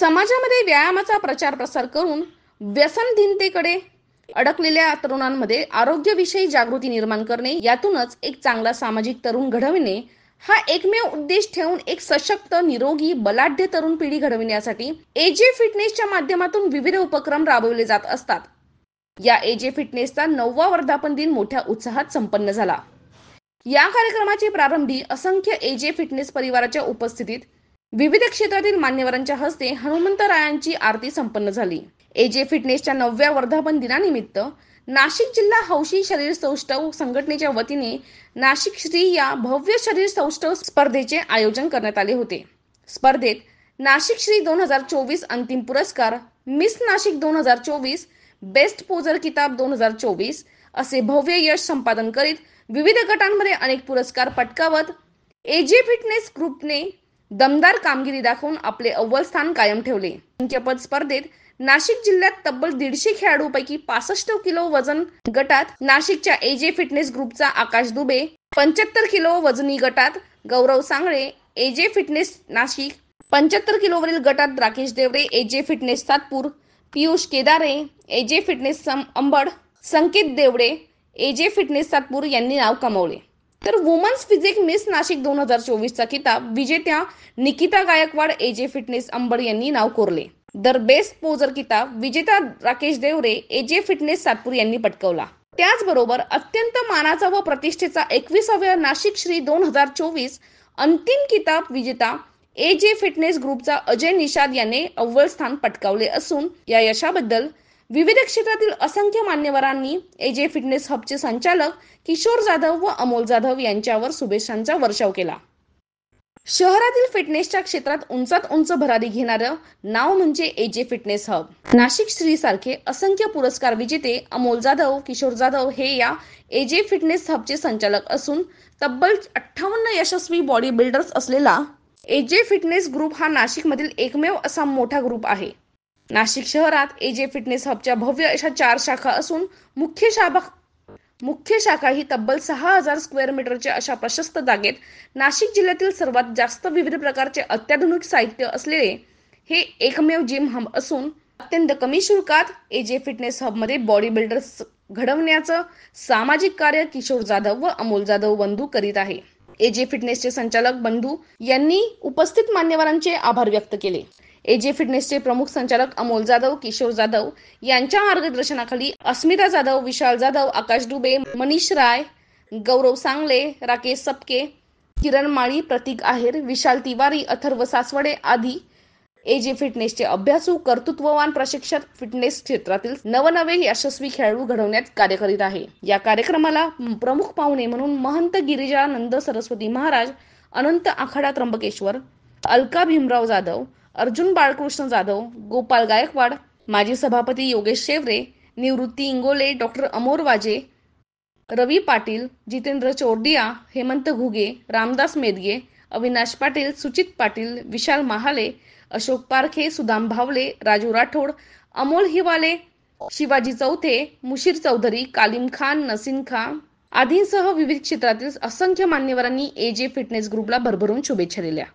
समाजामध्ये व्यायामाचा प्रचार प्रसार करून व्यसनहीनतेकडे अडकलेल्या तरुणांमध्ये आरोग्याविषयी जागृती निर्माण करणे, यातूनच एक चांगला सामाजिक तरुण घडविणे हा एकमेव उद्देश ठेवून एक सशक्त, निरोगी, बलाढ्य तरुण पिढी घडविण्यासाठी एजे फिटनेसच्या माध्यमातून विविध उपक्रम राबवले जात असतात. या एजे फिटनेसचा 9वा वर्धापन दिन मोठ्या उत्साहात संपन्न झाला. या कार्यक्रमाचे प्रारंभी असंख्य एजे फिटनेस परिवाराच्या उपस्थितीत विविध क्षेत्रातील मान्यवरांच्या हस्ते हनुमंतरायांची आरती संपन्न झाली. एजे फिटनेसच्या 9व्या वर्धापन दिनानिमित्त नाशिक जिल्हा हौशी शरीर सौष्ठव संघटनेच्या वतीने नाशिक श्री या भव्य शरीर सौष्ठव स्पर्धेचे आयोजन करण्यात आले होते. स्पर्धेत नाशिक श्री 2024 अंतिम पुरस्कार, मिस नाशिक 2024, बेस्ट पोजर किताब 2024 असे भव्य यश संपादन करीत विविध गटांमध्ये अनेक पुरस्कार पटकावत एजे फिटनेस ग्रुपने दमदार कामगिरी दाखवून आपले अव्वल स्थान कायम ठेवले. संख्यापद स्पर्धेत नाशिक जिल्ह्यात तब्बल 150 खेळाडूंपैकी 65 किलो वजन गटात नाशिकच्या एजे फिटनेस ग्रुपचा आकाश दुबे, 75 किलो वजनी गटात गौरव सांगळे एजे फिटनेस नाशिक, 75 किलोवरील गटात Rakesh Devre AJ fitness Satpur, Piyush Kedare AJ fitness Ambad, Sanket Devde AJ fitness Satpur यांनी नाव कमावले. तर वुमन्स फिजिक मिस नाशिक 2024चा किताब विजेत्या निकिता गायकवाड एजे फिटनेस अंबड यांनी नाव कोरले. तर बेस्ट पोजर किताब विजेता राकेश देवरे एजे फिटनेस सातपूर यांनी पटकावला. त्याचबरोबर अत्यंत मानाचा व प्रतिष्ठेचा 21व्या नाशिक श्री 2024 अंतिम किताब विजेता एजे फिटनेस ग्रुपचा अजय निषाद याने अव्वल स्थान पटकावले असून या यशाबद्दल विविध क्षेत्रातील असंख्य मान्यवरांनी एजे फिटनेस हबचे संचालक किशोर जाधव व अमोल जाधव यांच्यावर शुभेच्छांचा वर्षाव केला. शहरातील फिटनेसच्या क्षेत्रात उंचात उंच भरारी घेणारं नाव म्हणजे AJ fitness hub. Nashik Shri सारखे असंख्य पुरस्कार विजेते अमोल जाधव, किशोर जाधव हे या एजे फिटनेस हबचे संचालक असून तब्बल 58 यशस्वी बॉडी बिल्डर्स असलेला एजे फिटनेस ग्रुप हा नाशिकमधील एकमेव असा मोठा ग्रुप आहे. नाशिक शहरात एजे फिटनेस हबच्या भव्य अशा 4 शाखा असून मुख्य शाखा ही तब्बल 6000 स्क्वेअर मीटरच्या अशा प्रशस्त जागेत नाशिक जिल्ह्यातील सर्वात जास्त विविध प्रकारचे अत्याधुनिक साहित्य असलेले हे एकमेव जिम हब असून अत्यंत कमी शुल्कात एजे फिटनेस हबमध्ये बॉडी बिल्डर्स घडवण्याचं सामाजिक कार्य किशोर जाधव व अमोल जाधव बंधू करीत आहे. एजे फिटनेसचे संचालक बंधू यांनी उपस्थित मान्यवरांचे आभार व्यक्त केले. एजे फिटनेसचे प्रमुख संचालक अमोल जाधव, किशोर जाधव यांच्या मार्गदर्शनाखाली अस्मिता जाधव, विशाल जाधव, आकाश दुबे, मनीष राय, गौरव सांगले, राकेश सपके, किरण माळी, प्रतीक आहेर, विशाल तिवारी, अथर्व सासवडे आदी एजे फिटनेसचे अभ्यासू, कर्तृत्ववान प्रशिक्षक फिटनेस क्षेत्रातील नवनवे यशस्वी खेळाडू घडवण्यात कार्य करीत आहे. या कार्यक्रमाला प्रमुख पाहुणे म्हणून महंत गिरिजानंद सरस्वती महाराज, अनंत आखाडा त्र्यंबकेश्वर, अलका भीमराव जाधव, अर्जुन बाळकृष्ण जाधव, गोपाल गायकवाड, माजी सभापती योगेश शेवरे, निवृत्ती इंगोले, डॉक्टर अमोर वाजे, रवी पाटील, जितेंद्र चोरडिया, हेमंत घुगे, रामदास मेदगे, अविनाश पाटील, सुचित पाटील, विशाल महाले, अशोक पारखे, सुदाम भावले, राजू राठोड, अमोल हिवाले, शिवाजी चौथे, मुशीर चौधरी, कालिम खान, नसीम खान आदींसह विविध क्षेत्रातील असंख्य मान्यवरांनी एजे फिटनेस ग्रुपला भरभरून शुभेच्छा दिल्या.